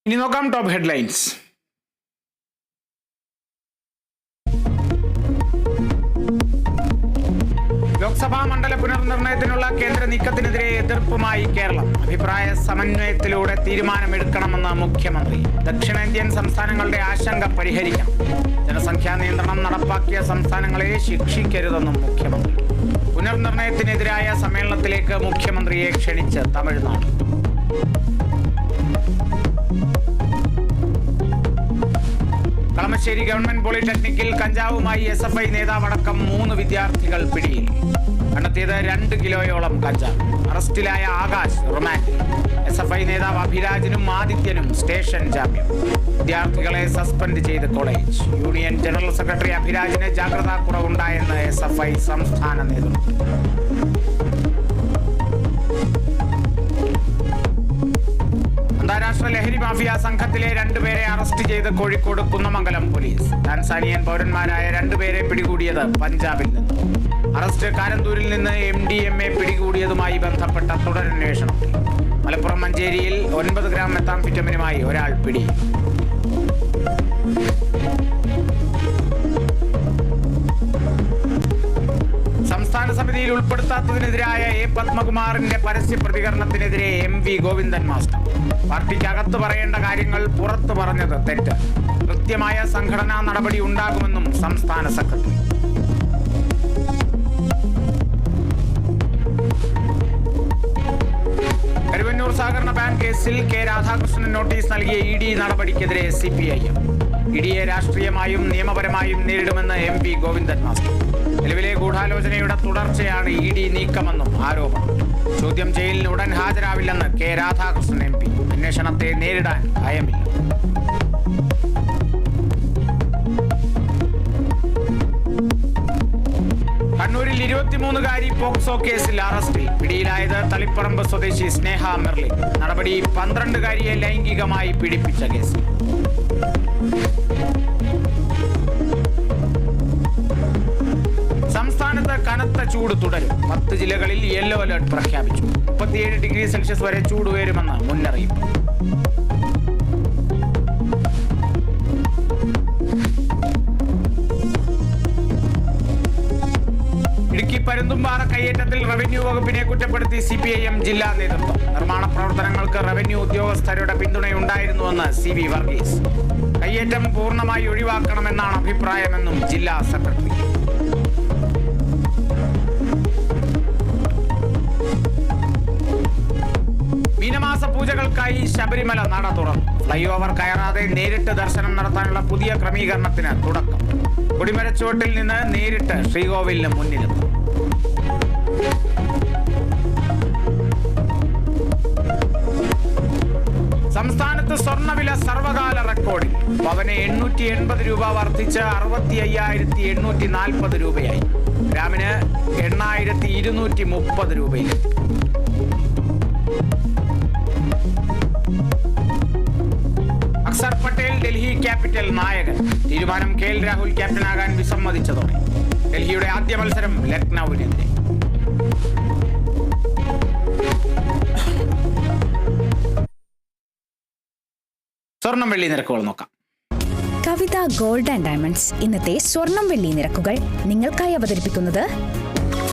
ഇനി നോക്കാം top headlines. Lok Sabha മണ്ഡല പുനർനിർണയത്തിനുള്ള കേന്ദ്ര നീക്കത്തിനെതിരെ എതിർപ്പുമായി കേരളം. അഭിപ്രായ സമന്വയത്തിലൂടെ തീരുമാനമെടുക്കണമെന്ന് മുഖ്യമന്ത്രി. ദക്ഷിണേന്ത്യൻ സംസ്ഥാനങ്ങളുടെ ആശങ്ക പരിഹരിക്കണം. ജനസംഖ്യാ നിയന്ത്രണം നടപ്പാക്കിയ സംസ്ഥാനങ്ങളെ ശിക്ഷിക്കരുതെന്നും മുഖ്യമന്ത്രി. പുനർനിർണയത്തിനെതിരായ സമ്മേളനത്തിലേക്ക് മുഖ്യമന്ത്രിയെ ക്ഷണിച്ച് തമിഴ്നാട്. കളമശ്ശേരി ഗവൺമെന്റ് പോളിടെക്നിക്കിൽ കഞ്ചാവുമായി SFI നേതാവടക്കം 3 വിദ്യാർത്ഥികൾ പിടിയിൽ. കണ്ടെത്തിയത് 2 കിലോയോളം കഞ്ചാവ്. അറസ്റ്റിലായ ആകാശ് റിമാൻഡിൽ. SFI നേതാവ് അഭിരാജിനും ആദിത്യനും സ്റ്റേഷൻ ജാമ്യം. വിദ്യാർത്ഥികളെ സസ്പെൻഡ് ചെയ്ത് കോളേജ്. യൂണിയൻ ജനറൽ സെക്രട്ടറി അഭിരാജിന് ജാഗ്രതാ കുറവുണ്ടായെന്ന് SFI സംസ്ഥാന നേതൃത്വം. അന്താരാഷ്ട്ര ലഹരി മാഫിയ സംഘത്തിലെ 2 പേരെ അറസ്റ്റ് ചെയ്ത് കോഴിക്കോട് കുന്നമംഗലം പോലീസ്. ടാൻസാനിയൻ പൗരന്മാരായ 2 പേരെ പിടികൂടിയത് പഞ്ചാബിൽ നിന്ന്. അറസ്റ്റ് കാരന്തൂരിൽ നിന്ന് MDMA പിടികൂടിയതുമായി ബന്ധപ്പെട്ട തുടരന്വേഷണത്തിൽ. മലപ്പുറം മഞ്ചേരിയിൽ 9 ഗ്രാം മെത്താംഫിറ്റമിനുമായി ഒരാൾ പിടി. സംസ്ഥാന സമിതിയിൽ ഉൾപ്പെടുത്താത്തതിനെതിരായ A. പത്മകുമാറിന്റെ പരസ്യ പ്രതികരണത്തിനെതിരെ MV ഗോവിന്ദൻ മാസ്റ്റർ. പാർട്ടിക്കകത്ത് പറയേണ്ട കാര്യങ്ങൾ പുറത്തു പറഞ്ഞത് തെറ്റ്. കൃത്യമായ സംഘടനാ നടപടി ഉണ്ടാകുമെന്നും സംസ്ഥാന സെക്രട്ടറി. കരുവന്നൂർ സഹകരണ ബാങ്ക് കേസിൽ K. രാധാകൃഷ്ണൻ നോട്ടീസ് നൽകിയ ED നടപടിക്കെതിരെ CPIM. ഇഡിയെ രാഷ്ട്രീയമായും നിയമപരമായും നേരിടുമെന്ന് MV ഗോവിന്ദൻ മാസ്റ്റർ. നിലവിലെ ഗൂഢാലോചനയുടെ തുടർച്ചയാണ് ED നീക്കമെന്നും ആരോപണം. ചോദ്യം ചെയ്യലിന് ഉടൻ ഹാജരാവില്ലെന്ന് K. രാധാകൃഷ്ണൻ MP. അന്വേഷണത്തെ നേരിടാൻ ഭയമില്ല. കണ്ണൂരിൽ 23-കാരി പോക്സോ കേസിൽ അറസ്റ്റിൽ. പിടിയിലായത് തളിപ്പറമ്പ് സ്വദേശി സ്നേഹ മെർലിൻ. നടപടി 12-കാരിയെ ലൈംഗികമായി പീഡിപ്പിച്ച കേസ്. സംസ്ഥാനത്ത് കനത്ത ചൂട് തുടരും. 10 ജില്ലകളിൽ യെല്ലോ അലർട്ട് പ്രഖ്യാപിച്ചു. 37 ഡിഗ്രി സെൽഷ്യസ് വരെ ചൂട് ഉയരുമെന്ന് മുന്നറിയിപ്പ്. ഇടുക്കി പരുന്തുംപാറ കയ്യേറ്റത്തിൽ റവന്യൂ വകുപ്പിനെ കുറ്റപ്പെടുത്തി CPIM ജില്ലാ നേതൃത്വം. നിർമ്മാണ പ്രവർത്തനങ്ങൾക്ക് റവന്യൂ ഉദ്യോഗസ്ഥരുടെ പിന്തുണയുണ്ടായിരുന്നുവെന്ന് CV വർഗീസ്. കയ്യേറ്റം പൂർണ്ണമായി ഒഴിവാക്കണമെന്നാണ് അഭിപ്രായമെന്നും ജില്ലാ സെക്രട്ടറി. മീനമാസ പൂജകൾക്കായി ശബരിമല നട തുറന്നു. ഫ്ലൈ ഓവർ കയറാതെ നേരിട്ട് ദർശനം നടത്താനുള്ള പുതിയ ക്രമീകരണത്തിന് തുടക്കം. കൊടിമരച്ചുവട്ടിൽ നിന്ന് നേരിട്ട് ശ്രീകോവിലിന് മുന്നിലെത്തും. സംസ്ഥാനത്ത് സ്വർണ്ണവില സർവകാല റെക്കോർഡിൽ. പവന് 880 രൂപ വർദ്ധിച്ച് 65,840 രൂപയായി. ഗ്രാമിന് 8,230 രൂപയിലെത്തി. അക്സർ പട്ടേൽ ഡൽഹി ക്യാപിറ്റൽ നായകൻ. തീരുമാനം KL രാഹുൽ ക്യാപ്റ്റനാകാൻ വിസമ്മതിച്ചതോടെ. ഡൽഹിയുടെ ആദ്യ മത്സരം ലക്നൌവിനെതിരെ. സ്വർണം വെള്ളി നിരക്കുകൾ നോക്കാം. കവിത ഗോൾഡ് ആൻഡ് ഡയമണ്ട്സ് ഇന്നത്തെ സ്വർണം വെള്ളി നിരക്കുകൾ നിങ്ങൾക്കായി അവതരിപ്പിക്കുന്നത്